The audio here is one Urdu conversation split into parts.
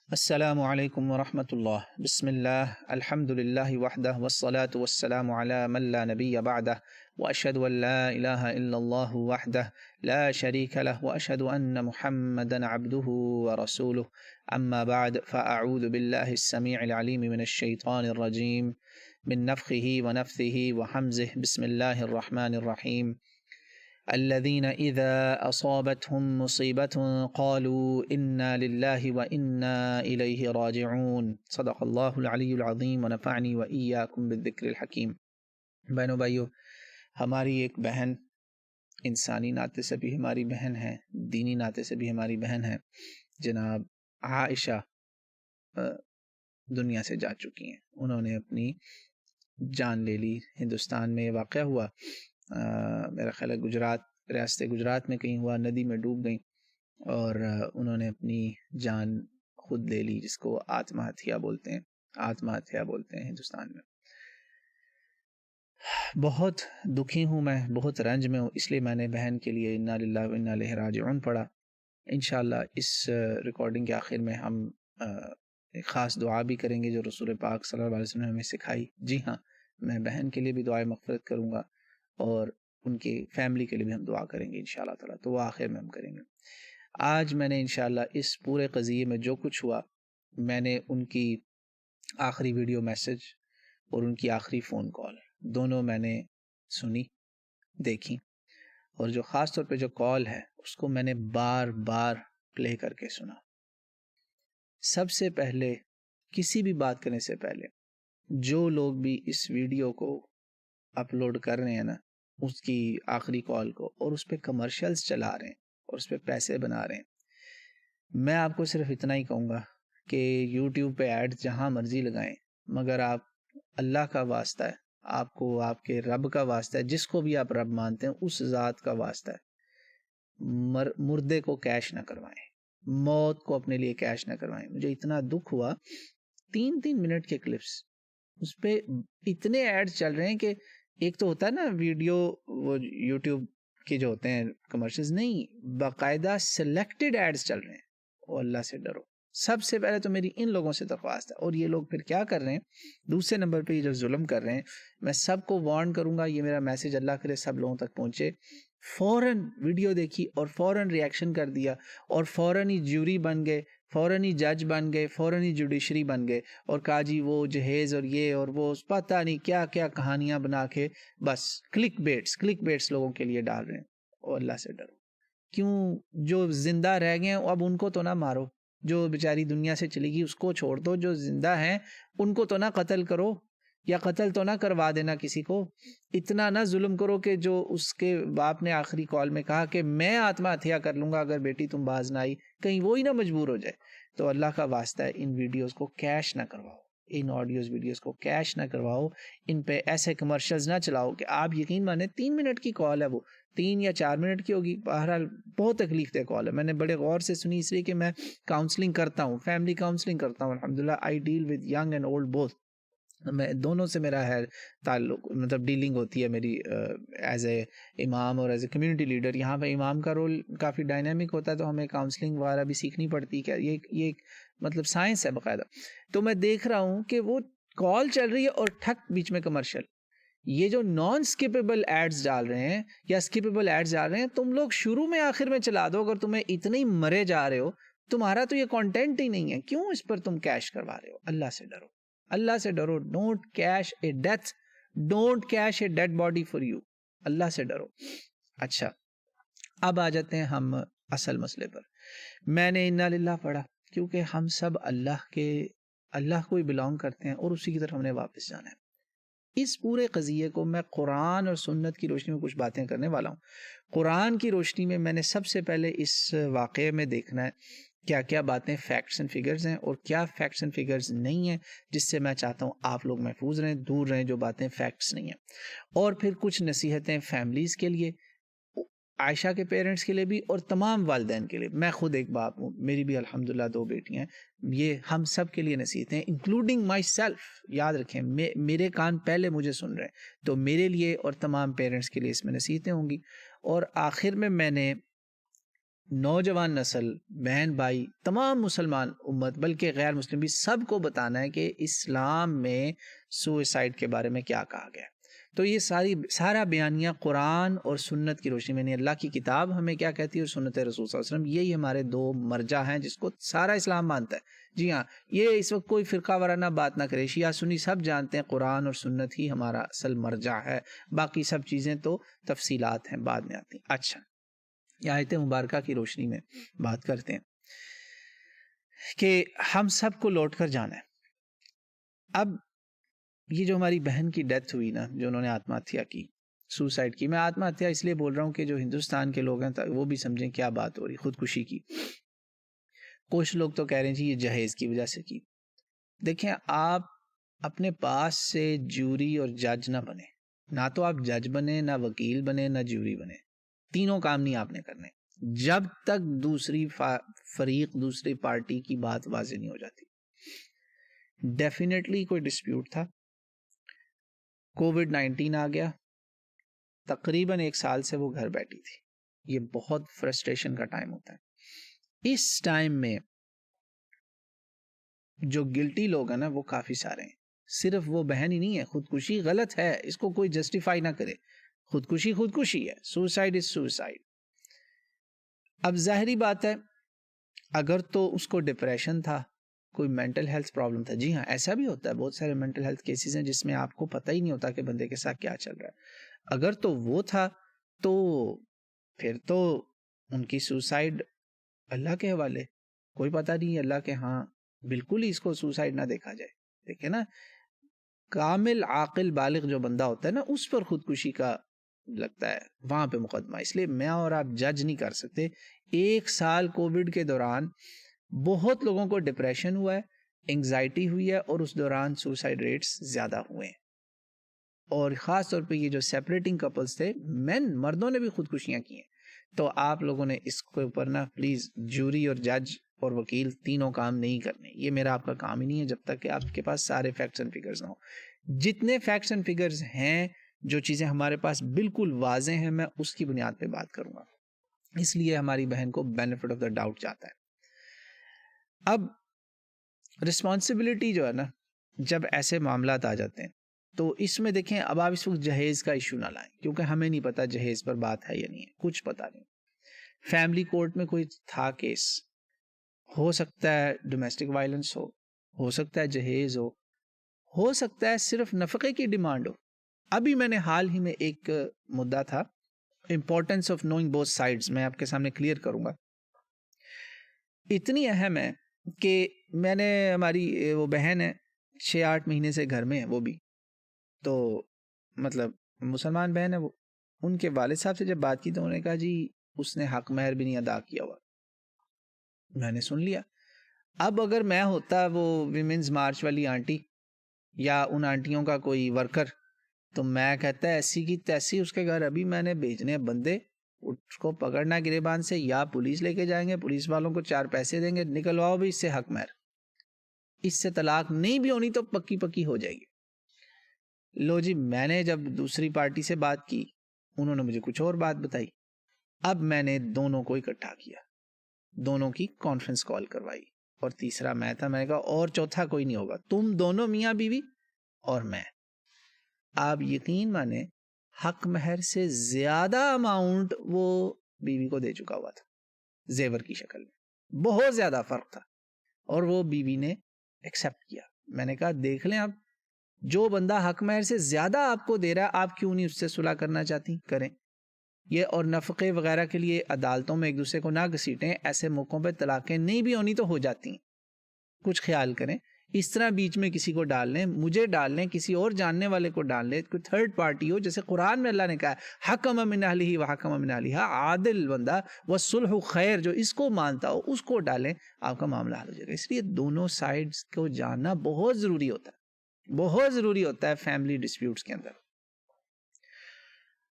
السلام علیکم ورحمۃ اللہ، بسم اللہ، الحمد للہ وحدہ والصلاة والسلام علی من لا نبی بعدہ واشہد ان لا الہ الا اللہ وحدہ لا شریک لہ واشہد ان محمدا عبدہ ورسولہ اما بعد فاعوذ باللہ السمیع العلیم من الشیطان الرجیم من نفخہ ونفثہ وحمزہ، بسم اللہ الرحمن الرحیم۔ الذين إذا أصابتهم مصيبة قالوا إنا لله وإنا إليه راجعون، صدق الله العلی العظیم ونفعني وإياكم بالذکر الحکیم۔ بہنوں بھائیو، ہماری ایک بہن انسانی ناطے سے بھی ہماری بہن ہے، دینی ناطے سے بھی ہماری بہن ہے، جناب عائشہ دنیا سے جا چکی ہیں۔ انہوں نے اپنی جان لے لی۔ ہندوستان میں یہ واقعہ ہوا، میرا خیال ہے گجرات، ریاست گجرات میں کہیں ہوا، ندی میں ڈوب گئیں اور انہوں نے اپنی جان خود لے لی، جس کو آتما ہتیا بولتے ہیں، آتما ہتیا بولتے ہیں ہندوستان میں۔ بہت دکھی ہوں میں، بہت رنج میں ہوں، اس لیے میں نے بہن کے لیے انا للہ و انا الیہ راجعون پڑھا۔ انشاءاللہ اس ریکارڈنگ کے آخر میں ہم ایک خاص دعا بھی کریں گے جو رسول پاک صلی اللہ علیہ وسلم نے ہمیں سکھائی۔ جی ہاں، میں بہن کے لیے بھی دعائے مغفرت کروں گا اور ان کی فیملی کے لیے بھی ہم دعا کریں گے انشاءاللہ تعالیٰ، تو وہ آخر میں ہم کریں گے۔ آج میں نے انشاءاللہ اس پورے قضیے میں جو کچھ ہوا، میں نے ان کی آخری ویڈیو میسج اور ان کی آخری فون کال دونوں میں نے سنی، دیکھی، اور جو خاص طور پہ جو کال ہے اس کو میں نے بار بار پلے کر کے سنا۔ سب سے پہلے، کسی بھی بات کرنے سے پہلے، جو لوگ بھی اس ویڈیو کو اپلوڈ کر رہے ہیں نا، اس کی آخری کال کو، اور اس پہ کمرشلز چلا رہے ہیں اور اس پہ پیسے بنا رہے ہیں، میں آپ کو صرف اتنا ہی کہوں گا کہ یوٹیوب پہ ایڈ جہاں مرضی لگائیں، مگر آپ اللہ کا واسطہ ہے، آپ کو آپ کے رب کا واسطہ ہے، جس کو بھی آپ رب مانتے ہیں اس ذات کا واسطہ ہے، مردے کو کیش نہ کروائیں، موت کو اپنے لیے کیش نہ کروائیں۔ مجھے اتنا دکھ ہوا، 3 منٹ کے کلپس، اس پہ اتنے ایڈ چل رہے ہیں کہ ایک تو ہوتا ہے نا ویڈیو، وہ یوٹیوب کے جو ہوتے ہیں کمرشلز، نہیں، باقاعدہ سلیکٹڈ ایڈز چل رہے ہیں۔ اور اللہ سے ڈرو، سب سے پہلے تو میری ان لوگوں سے درخواست ہے۔ اور یہ لوگ پھر کیا کر رہے ہیں، دوسرے نمبر پہ یہ جو ظلم کر رہے ہیں، میں سب کو وارن کروں گا، یہ میرا میسج اللہ کرے سب لوگوں تک پہنچے۔ فوراً ویڈیو دیکھی اور فوراً ریاکشن کر دیا اور فوراً ہی جیوری بن گئے، فوراً ہی جج بن گئے، فوراً ہی جوڈیشری بن گئے، اور کہا جی وہ جہیز اور یہ اور وہ پتہ نہیں کیا کیا کہانیاں بنا کے بس کلک بیٹس لوگوں کے لیے ڈال رہے ہیں۔ اور اللہ سے ڈرو، کیوں؟ جو زندہ رہ گئے ہیں اب ان کو تو نہ مارو، جو بیچاری دنیا سے چلی گئی اس کو چھوڑ دو، جو زندہ ہیں ان کو تو نہ قتل کرو، یا قتل تو نہ کروا دینا کسی کو۔ اتنا نہ ظلم کرو کہ جو اس کے باپ نے آخری کال میں کہا کہ میں آتما ہتیا کر لوں گا اگر بیٹی تم باز نہ آئی، کہیں وہی نہ مجبور ہو جائے۔ تو اللہ کا واسطہ ہے، ان ویڈیوز کو کیش نہ کرواؤ، ان آڈیوز ویڈیوز کو کیش نہ کرواؤ، ان پہ ایسے کمرشلز نہ چلاؤ کہ آپ یقین مانیں 3 منٹ کی کال ہے، وہ 3 یا 4 منٹ کی ہوگی، بہرحال بہت تکلیف دہ کال ہے۔ میں نے بڑے غور سے سنی، اس لیے کہ میں کاؤنسلنگ کرتا ہوں، فیملی کاؤنسلنگ کرتا ہوں الحمدللہ، I deal with young and old both, میں دونوں سے میرا ہے تعلق، مطلب ڈیلنگ ہوتی ہے میری ایز اے امام اور ایز اے کمیونٹی لیڈر۔ یہاں پہ امام کا رول کافی ڈائنامک ہوتا ہے، تو ہمیں کاؤنسلنگ وغیرہ بھی سیکھنی پڑتی ہے، یہ مطلب سائنس ہے باقاعدہ۔ تو میں دیکھ رہا ہوں کہ وہ کال چل رہی ہے اور ٹھک بیچ میں کمرشل۔ یہ جو نان سکیپیبل ایڈز ڈال رہے ہیں یا سکیپیبل ایڈز ڈال رہے ہیں، تم لوگ شروع میں آخر میں چلا دو، اگر تمہیں اتنے ہی مرے جا رہے ہو، تمہارا تو یہ کانٹینٹ ہی نہیں ہے، کیوں اس پر تم کیش کروا رہے ہو؟ اللہ سے ڈرو، اللہ سے ڈرو، don't cash a death, don't cash a dead body for you, اللہ سے ڈرو۔ اچھا، اب آ جاتے ہیں ہم اصل مسئلے پر۔ میں نے انا للہ پڑھا کیونکہ ہم سب اللہ کو ہی بلانگ کرتے ہیں اور اسی کی طرف ہم نے واپس جانا ہے۔ اس پورے قضیے کو میں قرآن اور سنت کی روشنی میں کچھ باتیں کرنے والا ہوں۔ قرآن کی روشنی میں نے سب سے پہلے اس واقعے میں دیکھنا ہے کیا کیا باتیں فیکٹس اینڈ فگرز ہیں اور کیا فیکٹس اینڈ فگرز نہیں ہیں، جس سے میں چاہتا ہوں آپ لوگ محفوظ رہیں، دور رہیں جو باتیں فیکٹس نہیں ہیں۔ اور پھر کچھ نصیحتیں فیملیز کے لیے، عائشہ کے پیرنٹس کے لیے بھی اور تمام والدین کے لیے۔ میں خود ایک باپ ہوں، میری بھی الحمدللہ 2 بیٹیاں ہیں، یہ ہم سب کے لیے نصیحتیں، انکلوڈنگ مائی سیلف۔ یاد رکھیں، میرے کان پہلے مجھے سن رہے ہیں، تو میرے لیے اور تمام پیرنٹس کے لیے اس میں نصیحتیں ہوں گی۔ اور آخر میں نے نوجوان نسل، بہن بھائی، تمام مسلمان امت بلکہ غیر مسلم بھی سب کو بتانا ہے کہ اسلام میں سوئسائڈ کے بارے میں کیا کہا گیا ہے۔ تو یہ سارا بیانیہ قرآن اور سنت کی روشنی میں، یعنی اللہ کی کتاب ہمیں کیا کہتی ہے اور سنت رسول صلی اللہ علیہ وسلم، یہی ہمارے دو مرجع ہیں جس کو سارا اسلام مانتا ہے۔ جی ہاں، یہ اس وقت کوئی فرقہ وارانہ بات نہ کرے، شیعہ سنی سب جانتے ہیں قرآن اور سنت ہی ہمارا اصل مرجع ہے، باقی سب چیزیں تو تفصیلات ہیں، بعد میں آتی ہیں۔ اچھا، یہ آیت مبارکہ کی روشنی میں بات کرتے ہیں کہ ہم سب کو لوٹ کر جانا ہے۔ اب یہ جو ہماری بہن کی ڈیتھ ہوئی نا، جو انہوں نے آتما ہتیا کی، سوسائڈ کی، میں آتما ہتیا اس لیے بول رہا ہوں کہ جو ہندوستان کے لوگ ہیں وہ بھی سمجھیں کیا بات ہو رہی، خودکشی کی۔ کچھ لوگ تو کہہ رہے ہیں جی یہ جہیز کی وجہ سے کی۔ دیکھیں، آپ اپنے پاس سے جوری اور جج نہ بنے، نہ تو آپ جج بنے، نہ وکیل بنے، نہ جوری بنے، تینوں کام نہیں آپ نے کرنے جب تک دوسری فریق، دوسری پارٹی کی بات واضح نہیں ہو جاتی۔ ڈیفینیٹلی کوئی ڈسپیوٹ تھا، کووڈ-19 آ گیا، تقریباً 1 سال سے وہ گھر بیٹھی تھی۔ یہ بہت فرسٹریشن کا ٹائم ہوتا ہے۔ اس ٹائم میں جو گلٹی لوگ ہیں نا وہ کافی سارے ہیں، صرف وہ بہن ہی نہیں ہے۔ خودکشی غلط ہے، اس کو کوئی جسٹیفائی نہ کرے، خودکشی خودکشی ہے، سوسائڈ از سوسائڈ۔ اب ظاہری بات ہے اگر تو اس کو ڈپریشن تھا، کوئی مینٹل ہیلتھ پرابلم تھا، جی ہاں ایسا بھی ہوتا ہے، بہت سارے مینٹل ہیلتھ کیسز ہیں جس میں آپ کو پتہ ہی نہیں ہوتا کہ بندے کے ساتھ کیا چل رہا ہے۔ اگر تو وہ تھا تو پھر تو ان کی سوسائڈ اللہ کے حوالے، کوئی پتہ نہیں، اللہ کے ہاں بالکل ہی اس کو سوسائڈ نہ دیکھا جائے۔ دیکھیں نا، کامل عاقل بالغ جو بندہ ہوتا ہے نا اس پر خودکشی کا لگتا ہے، وہاں پہ مقدمہ۔ اس لیے میں اور آپ جج نہیں کر سکتے۔ 1 سال کووڈ کے دوران بہت لوگوں کو ڈپریشن ہوا ہے، انگزائٹی ہوئی ہے، اور اس دوران سوسائڈ ریٹس زیادہ ہوئے ہیں۔ اور خاص طور پہ یہ جو سیپریٹنگ کپلز تھے، مردوں نے بھی خودکشیاں کی ہیں۔ تو آپ لوگوں نے اس کے اوپر نا پلیز جوری اور جج اور وکیل تینوں کام نہیں کرنے، یہ میرا آپ کا کام ہی نہیں ہے جب تک کہ آپ کے پاس سارے فیکٹس اینڈ فگرز نہ ہوں۔ جتنے فیکٹس اینڈ فگرز ہیں، جو چیزیں ہمارے پاس بالکل واضح ہیں، میں اس کی بنیاد پہ بات کروں گا، اس لیے ہماری بہن کو بینیفٹ آف دا ڈاؤٹ جاتا ہے۔ اب رسپانسبلٹی جو ہے نا، جب ایسے معاملات آ جاتے ہیں تو اس میں دیکھیں، اب آپ اس وقت جہیز کا ایشو نہ لائیں، کیونکہ ہمیں نہیں پتا جہیز پر بات ہے یا نہیں ہے، کچھ پتا نہیں۔ فیملی کورٹ میں کوئی تھا کیس، ہو سکتا ہے ڈومیسٹک وائلنس ہو سکتا ہے جہیز ہو سکتا ہے صرف نفقے کی ڈیمانڈ ہو۔ ابھی میں نے حال ہی میں ایک مدعا تھا، importance of knowing both sides, میں آپ کے سامنے کلیئر کروں گا۔ اتنی اہم ہے کہ میں نے، ہماری وہ بہن ہے 6-8 مہینے سے گھر میں ہے، وہ بھی تو مطلب مسلمان بہن ہے وہ، ان کے والد صاحب سے جب بات کی تو انہوں نے کہا جی اس نے حق مہر بھی نہیں ادا کیا ہوا۔ میں نے سن لیا۔ اب اگر میں ہوتا وہ ویمنز مارچ والی آنٹی یا ان آنٹیوں کا کوئی ورکر، تو میں کہتا ہے ایسی کی تیسی اس کے گھر ابھی میں نے بھیجنے بندے، اس کو پکڑنا گریبان سے، یا پولیس لے کے جائیں گے، پولیس والوں کو 4 پیسے دیں گے، نکلواؤ بھی اس سے حق مہر، اس سے طلاق نہیں بھی ہونی تو پکی پکی ہو جائے گی۔ لو جی، میں نے جب دوسری پارٹی سے بات کی، انہوں نے مجھے کچھ اور بات بتائی۔ اب میں نے دونوں کو اکٹھا کیا، دونوں کی کانفرنس کال کروائی، اور تیسرا میں تھا، میں نے کہا اور چوتھا کوئی نہیں ہوگا، تم دونوں میاں بیوی اور میں۔ آپ یقین مانیں حق مہر سے زیادہ اماؤنٹ وہ بیوی کو دے چکا ہوا تھا زیور کی شکل میں، بہت زیادہ فرق تھا، اور وہ بیوی نے ایکسپٹ کیا۔ میں نے کہا دیکھ لیں، آپ جو بندہ حق مہر سے زیادہ آپ کو دے رہا ہے، آپ کیوں نہیں اس سے صلح کرنا چاہتی؟ کریں یہ، اور نفقے وغیرہ کے لیے عدالتوں میں ایک دوسرے کو نہ گھسیٹیں، ایسے موقعوں پہ طلاقیں نہیں بھی ہونی تو ہو جاتی ہیں، کچھ خیال کریں۔ اس طرح بیچ میں کسی کو ڈال لیں، مجھے ڈال لیں، کسی اور جاننے والے کو ڈال لیں، کوئی تھرڈ پارٹی ہو، جیسے قرآن میں اللہ نے کہا ہے حکم من اہلہ و حکم من اہلہا، عادل بندہ، والصلح خیر، جو اس کو مانتا ہو اس کو ڈالیں، آپ کا معاملہ حل ہو جائے گا۔ اس لیے دونوں سائڈز کو جاننا بہت ضروری ہوتا ہے، بہت ضروری ہوتا ہے فیملی ڈسپیوٹس کے اندر۔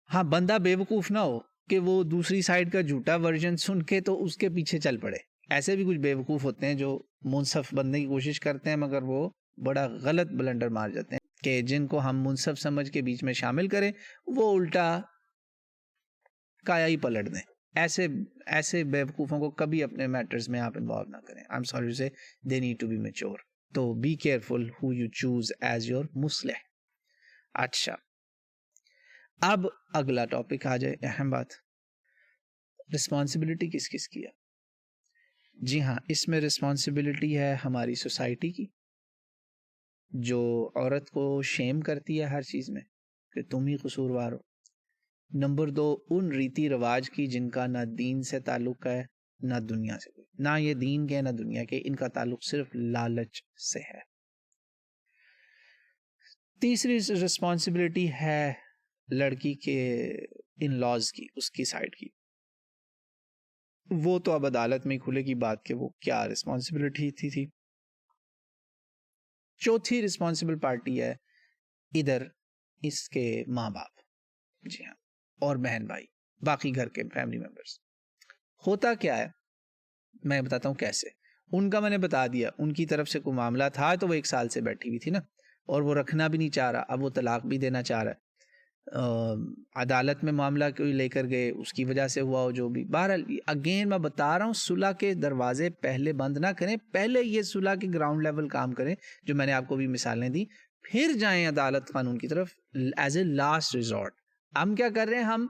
ہاں، بندہ بے وقوف نہ ہو کہ وہ دوسری سائڈ کا جھوٹا ورژن سن کے تو اس کے پیچھے چل پڑے۔ ایسے بھی کچھ بے وقوف ہوتے ہیں جو منصف بننے کی کوشش کرتے ہیں، مگر وہ بڑا غلط بلنڈر مار جاتے ہیں کہ جن کو ہم منصف سمجھ کے بیچ میں شامل کریں وہ الٹا کایا ہی پلٹ دیں۔ ایسے ایسے بیوقوفوں کو کبھی اپنے میٹرز میں آپ انوالو نہ کریں. I am sorry to say they need to be mature. تو be careful who you choose as your مصلح. اچھا اب اگلا ٹاپک آ جائے, اہم بات, رسپانسبلٹی کس کس کی ہے؟ جی ہاں, اس میں رسپانسبلٹی ہے ہماری سوسائٹی کی, جو عورت کو شیم کرتی ہے ہر چیز میں کہ تم ہی قصوروار ہو. نمبر 2, ان ریتی رواج کی جن کا نہ دین سے تعلق ہے نہ دنیا سے, نہ یہ دین کے نہ دنیا کے, ان کا تعلق صرف لالچ سے ہے. تیسری رسپانسبلٹی ہے لڑکی کے ان لاز کی, اس کی سائڈ کی. وہ تو اب عدالت میں کھلے کی بات کہ وہ کیا رسپانسبلٹی تھی. چوتھی رسپانسبل پارٹی ہے ادھر اس کے ماں باپ, جی ہاں, اور بہن بھائی, باقی گھر کے فیملی ممبرز. ہوتا کیا ہے میں بتاتا ہوں کیسے. ان کا میں نے بتا دیا, ان کی طرف سے کوئی معاملہ تھا تو وہ 1 سال سے بیٹھی ہوئی تھی نا, اور وہ رکھنا بھی نہیں چاہ رہا, اب وہ طلاق بھی دینا چاہ رہا ہے. عدالت میں معاملہ کوئی لے کر گئے, اس کی وجہ سے ہوا ہو جو بھی. بہرحال اگین میں بتا رہا ہوں, صلح کے دروازے پہلے بند نہ کریں, پہلے یہ صلح کے گراؤنڈ لیول کام کریں جو میں نے آپ کو بھی مثالیں دی, پھر جائیں عدالت قانون کی طرف ایز اے لاسٹ ریزورٹ. ہم کیا کر رہے ہیں, ہم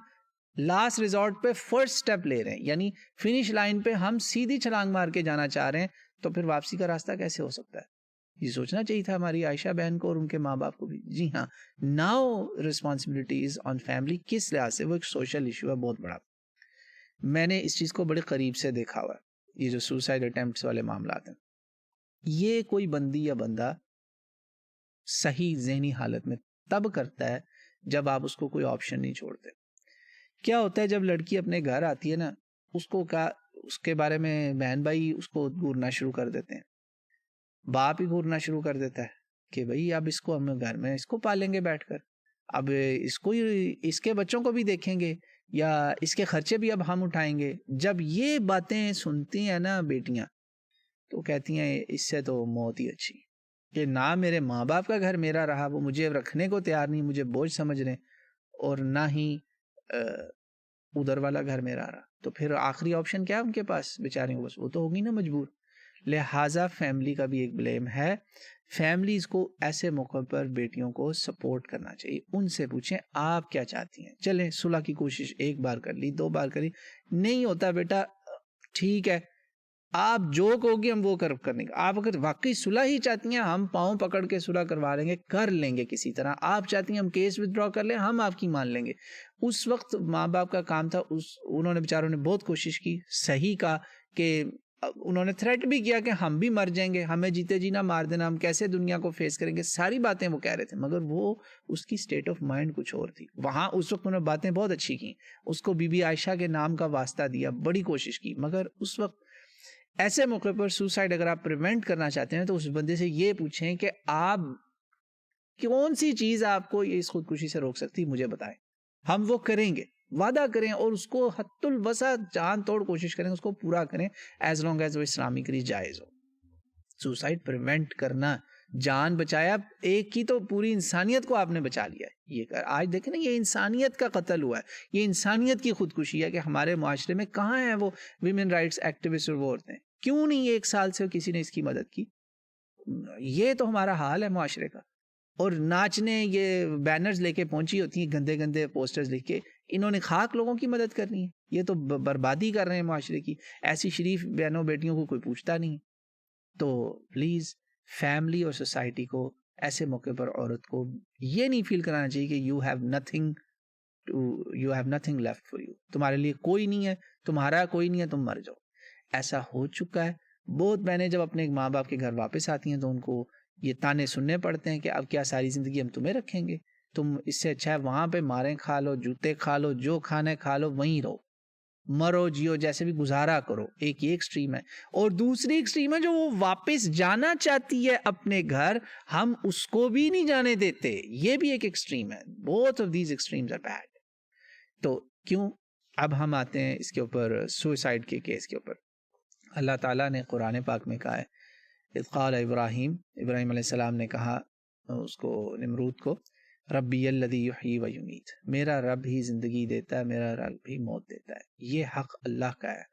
لاسٹ ریزورٹ پہ فرسٹ سٹیپ لے رہے ہیں, یعنی فنش لائن پہ ہم سیدھی چھلانگ مار کے جانا چاہ رہے ہیں, تو پھر واپسی کا راستہ کیسے ہو سکتا ہے؟ یہ سوچنا چاہیے تھا ہماری عائشہ بہن کو اور ان کے ماں باپ کو بھی. جی ہاں, ناؤ رسپانسبلٹیز آن فیملی کس لحاظ سے, وہ ایک سوشل ایشو ہے بہت بڑا. میں نے اس چیز کو بڑے قریب سے دیکھا ہوا ہے, یہ جو سوسائڈ اٹیمپٹس والے معاملات ہیں. یہ کوئی بندی یا بندہ صحیح ذہنی حالت میں تب کرتا ہے جب آپ اس کو کوئی آپشن نہیں چھوڑتے. کیا ہوتا ہے جب لڑکی اپنے گھر آتی ہے نا, اس کو اس کے بارے میں بہن بھائی اس کو گھورنا شروع کر دیتے ہیں, باپ ہی گھورنا شروع کر دیتا ہے کہ بھئی اب اس کو ہم گھر میں اس کو پالیں گے بیٹھ کر, اب اس کو اس کے بچوں کو بھی دیکھیں گے, یا اس کے خرچے بھی اب ہم اٹھائیں گے. جب یہ باتیں سنتی ہیں نا بیٹیاں, تو کہتی ہیں اس سے تو موت ہی اچھی, کہ نہ میرے ماں باپ کا گھر میرا رہا, وہ مجھے رکھنے کو تیار نہیں, مجھے بوجھ سمجھ رہے, اور نہ ہی ادھر والا گھر میرا رہا. تو پھر آخری آپشن کیا ان کے پاس بیچاریوں کو, بس وہ تو ہوگی نا مجبور. لہٰذا فیملی کا بھی ایک بلیم ہے. فیملیز کو ایسے موقع پر بیٹیوں کو سپورٹ کرنا چاہیے, ان سے پوچھیں آپ کیا چاہتی ہیں. چلیں صلح کی کوشش 1 بار کر لی, 2 بار کری, نہیں ہوتا بیٹا ٹھیک ہے, آپ جو کہو گی ہم وہ کرنے کا. آپ اگر واقعی صلح ہی چاہتی ہیں, ہم پاؤں پکڑ کے صلح کروا لیں گے, کر لیں گے کسی طرح. آپ چاہتی ہیں ہم کیس ودرا کر لیں, ہم آپ کی مان لیں گے. اس وقت ماں باپ کا کام تھا, انہوں نے بیچاروں نے بہت کوشش کی, صحیح کہا کہ انہوں نے تھریٹ بھی کیا کہ ہم بھی مر جائیں گے, ہمیں جیتے جی نہ مار دینا, ہم کیسے دنیا کو فیس کریں گے, ساری باتیں وہ کہہ رہے تھے. مگر وہ اس کی سٹیٹ آف مائنڈ کچھ اور تھی. وہاں اس وقت انہوں نے باتیں بہت اچھی کی, اس کو بی بی عائشہ کے نام کا واسطہ دیا, بڑی کوشش کی. مگر اس وقت ایسے موقع پر سوسائڈ اگر آپ پریونٹ کرنا چاہتے ہیں تو اس بندے سے یہ پوچھیں کہ آپ کون سی چیز آپ کو اس خودکشی سے روک سکتی, مجھے بتائیں, ہم وہ کریں گے, وعدہ کریں, اور اس کو حد الوسع جان توڑ کوشش کریں, اس کو پورا کریں, ایز لانگ ایز وہ اسلامکلی جائز ہو. سوسائڈ پریونٹ کرنا, جان بچایا ایک کی تو پوری انسانیت کو آپ نے بچا لیا ہے. یہ آج دیکھیں نا, یہ انسانیت کا قتل ہوا ہے, یہ انسانیت کی خودکشی ہے. کہ ہمارے معاشرے میں کہاں ہیں وہ ویمن رائٹس ایکٹیوسٹ اور وہ عورتیں, کیوں نہیں 1 سال سے کسی نے اس کی مدد کی. یہ تو ہمارا حال ہے معاشرے کا. اور ناچنے یہ بینرز لے کے پہنچی ہوتی ہیں, گندے گندے پوسٹرز لکھ کے, انہوں نے خاک لوگوں کی مدد کرنی ہے. یہ تو بربادی کر رہے ہیں معاشرے کی. ایسی شریف بہنوں بیٹیوں کو کوئی پوچھتا نہیں. تو پلیز فیملی اور سوسائٹی کو ایسے موقع پر عورت کو یہ نہیں فیل کرانا چاہیے کہ you have nothing left for you, تمہارے لیے کوئی نہیں ہے, تمہارا کوئی نہیں ہے, تم مر جاؤ. ایسا ہو چکا ہے. بہت بہنیں جب اپنے ماں باپ کے گھر واپس آتی ہیں تو ان کو یہ تانے سننے پڑتے ہیں کہ اب کیا ساری زندگی ہم تمہیں رکھیں گے, تم اس سے اچھا ہے وہاں پہ ماریں کھا لو, جوتے کھا لو, جو کھانا ہے کھا لو, وہیں رہو, مرو جیو, جیسے بھی گزارا کرو. ایک یہ ایکسٹریم ہے. اور دوسری ایکسٹریم ہے جو وہ واپس جانا چاہتی ہے اپنے گھر, ہم اس کو بھی نہیں جانے دیتے. یہ بھی ایک ایکسٹریم ہے. both of these extremes are bad. تو کیوں, اب ہم آتے ہیں اس کے اوپر سوئسائڈ کے کیس کے اوپر. اللہ تعالیٰ نے قرآن پاک میں کہا ہے, اذ قال ابراہیم علیہ السلام نے کہا اس کو, نمرود کو, ربی الذی یحیی و یمیت، میرا رب ہی زندگی دیتا ہے، میرا رب ہی موت دیتا ہے، یہ حق اللہ کا ہے،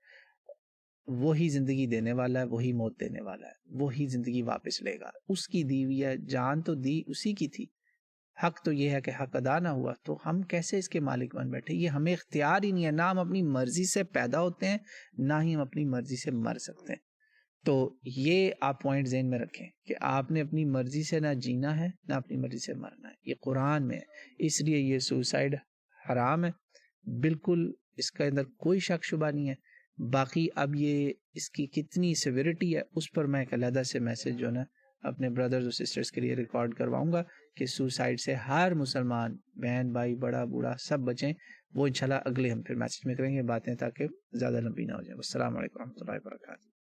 وہی زندگی دینے والا ہے، وہی موت دینے والا ہے، وہی زندگی واپس لے گا، اس کی دی ہوئی ہے، جان تو دی اسی کی تھی، حق تو یہ ہے کہ حق ادا نہ ہوا تو ہم کیسے اس کے مالک بن بیٹھے؟ یہ ہمیں اختیار ہی نہیں ہے، نہ ہم اپنی مرضی سے پیدا ہوتے ہیں، نہ ہی ہم اپنی مرضی سے مر سکتے ہیں۔ تو یہ آپ پوائنٹ ذہن میں رکھیں کہ آپ نے اپنی مرضی سے نہ جینا ہے، نہ اپنی مرضی سے مرنا ہے، یہ قرآن میں ہے، اس لیے یہ سوسائڈ حرام ہے، بالکل اس کے اندر کوئی شک شبہ نہیں ہے۔ باقی اب یہ اس کی کتنی سیویرٹی ہے اس پر میں ایک علیحدہ سے میسج جو ہے نا اپنے بردرز اور سسٹرز کے لیے ریکارڈ کرواؤں گا کہ سوسائڈ سے ہر مسلمان بہن بھائی بڑا بوڑھا سب بچیں، وہ انشاءاللہ اگلے ہم پھر میسج میں کریں گے باتیں تاکہ زیادہ لمبی نہ ہو جائیں۔ السلام علیکم ورحمۃ اللہ وبرکاتہ۔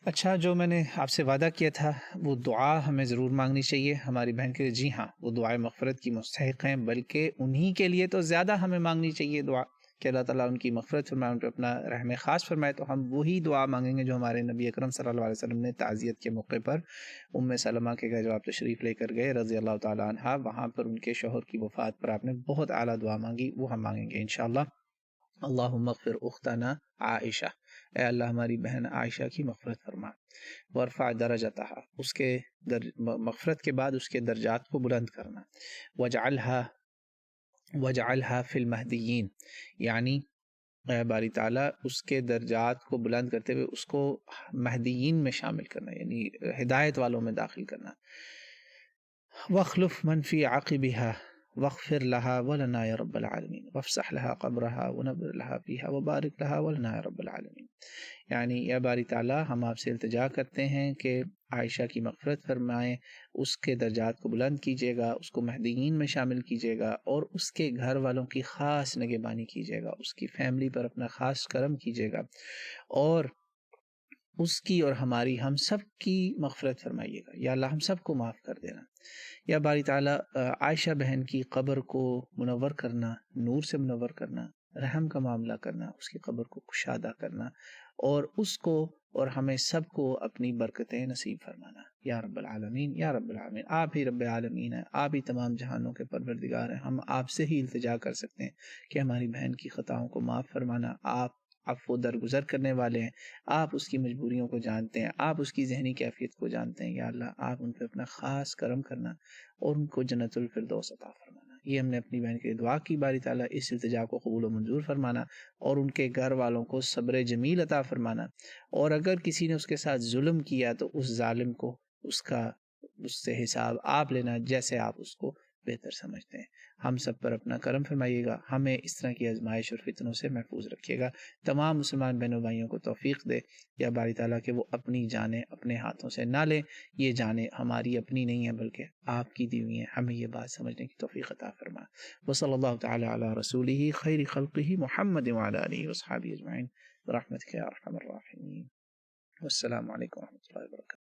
اچھا، جو میں نے آپ سے وعدہ کیا تھا وہ دعا ہمیں ضرور مانگنی چاہیے ہماری بہن کے لیے۔ جی ہاں، وہ دعائے مغفرت کی مستحق ہیں، بلکہ انہی کے لیے تو زیادہ ہمیں مانگنی چاہیے دعا کہ اللہ تعالیٰ ان کی مغفرت فرمائے، ان پہ اپنا رحم خاص فرمائے۔ تو ہم وہی دعا مانگیں گے جو ہمارے نبی اکرم صلی اللہ علیہ وسلم نے تعزیت کے موقع پر ام سلمہ کے گھر جب آپ تشریف لے کر گئے رضی اللہ تعالیٰ عنہا، وہاں پر ان کے شوہر کی وفات پر آپ نے بہت اعلیٰ دعا مانگی، وہ ہم مانگیں گے انشاءاللہ۔ اللہم اغفر اختنا عائشہ، اے اللہ ہماری بہن عائشہ کی مغفرت فرما، ورفع درجتہا، اس کے مغفرت کے بعد اس کے درجات کو بلند کرنا، وجعلہا فی المہدیین، یعنی اے باری تعالیٰ اس کے درجات کو بلند کرتے ہوئے اس کو مہدیین میں شامل کرنا، یعنی ہدایت والوں میں داخل کرنا۔ واخلف من فی عاقبہا واغفر لها ولنا یا رب العالمین وافسح لها قبرها ونبر لها فیہا وبارک لها ولنا یا رب العالمین، یعنی یا باری تعالیٰ ہم آپ سے التجا کرتے ہیں کہ عائشہ کی مغفرت فرمائیں، اس کے درجات کو بلند کیجیے گا، اس کو مہدیین میں شامل کیجیے گا، اور اس کے گھر والوں کی خاص نگہبانی کیجیے گا، اس کی فیملی پر اپنا خاص کرم کیجیے گا، اور اس کی اور ہماری ہم سب کی مغفرت فرمائیے گا، یا اللہ ہم سب کو معاف کر دینا۔ یا باری تعالیٰ عائشہ بہن کی قبر کو منور کرنا، نور سے منور کرنا، رحم کا معاملہ کرنا، اس کی قبر کو کشادہ کرنا، اور اس کو اور ہمیں سب کو اپنی برکتیں نصیب فرمانا یا رب العالمین۔ یا رب العالمین، آپ ہی رب العالمین ہیں، آپ ہی تمام جہانوں کے پروردگار ہیں، ہم آپ سے ہی التجا کر سکتے ہیں کہ ہماری بہن کی خطاؤں کو معاف فرمانا۔ آپ عفو درگزر کرنے والے ہیں، آپ اس کی مجبوریوں کو جانتے ہیں، آپ اس کی ذہنی کیفیت کو جانتے ہیں، یا اللہ آپ ان پہ اپنا خاص کرم کرنا اور ان کو جنت الفردوس عطا فرمانا۔ یہ ہم نے اپنی بہن کے لیے دعا کی، باری تعالیٰ اس التجا کو قبول و منظور فرمانا اور ان کے گھر والوں کو صبر جمیل عطا فرمانا، اور اگر کسی نے اس کے ساتھ ظلم کیا تو اس ظالم کو اس سے حساب آپ لینا جیسے آپ اس کو بہتر سمجھتے ہیں۔ ہم سب پر اپنا کرم فرمائیے گا، ہمیں اس طرح کی آزمائش اور فتنوں سے محفوظ رکھیے گا، تمام مسلمان بہنوں بھائیوں کو توفیق دے یا باری تعالیٰ کہ وہ اپنی جانیں اپنے ہاتھوں سے نہ لیں، یہ جانیں ہماری اپنی نہیں ہیں بلکہ آپ کی دی ہوئی ہیں، ہمیں یہ بات سمجھنے کی توفیق عطا فرما۔ وصلی اللہ تعالی علی رسولہ خیر خلقہ محمد وعلی آلہ وصحبہ اجمعین برحمتک یا ارحم الراحمین۔ والسلام علیکم ورحمۃ اللہ وبرکاتہ۔